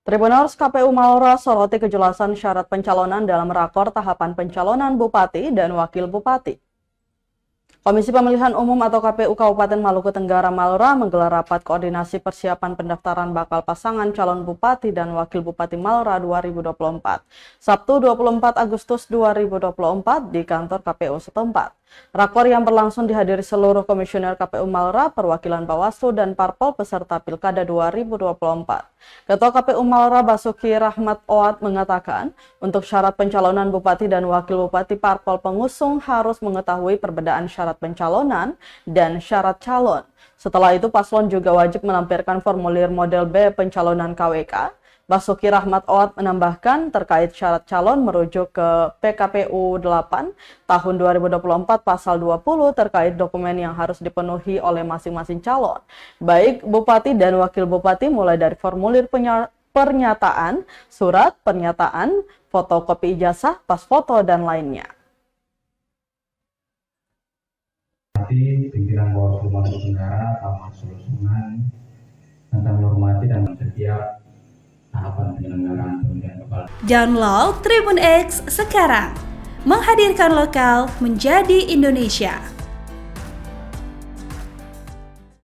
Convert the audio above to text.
Tribuners KPU Malora soroti kejelasan syarat pencalonan dalam rakor tahapan pencalonan Bupati dan Wakil Bupati. Komisi Pemilihan Umum atau KPU Kabupaten Maluku Tenggara Malora menggelar rapat koordinasi persiapan pendaftaran bakal pasangan calon Bupati dan Wakil Bupati Malora 2024, Sabtu 24 Agustus 2024 di kantor KPU setempat. Rakor yang berlangsung dihadiri seluruh komisioner KPU Malora, perwakilan Bawaslu dan Parpol peserta Pilkada 2024. Ketua KPU Malora Basuki Rahmat Oat mengatakan, untuk syarat pencalonan Bupati dan Wakil Bupati, Parpol pengusung harus mengetahui perbedaan syarat pencalonan dan syarat calon. Setelah itu, paslon juga wajib melampirkan formulir model B pencalonan KWK. Basuki Rahmat Oat menambahkan terkait syarat calon merujuk ke PKPU 8 tahun 2024 pasal 20 terkait dokumen yang harus dipenuhi oleh masing-masing calon, baik Bupati dan Wakil Bupati, mulai dari formulir pernyataan, surat pernyataan, fotokopi ijazah, pas foto, dan lainnya. Pimpinan Bawaslu Maluku Tenggara, Pak Marsul Sungan, tentang menghormati dan setiap tahapan penyelenggaraan pemilihan kepala. Download Tribun X sekarang, menghadirkan lokal menjadi Indonesia.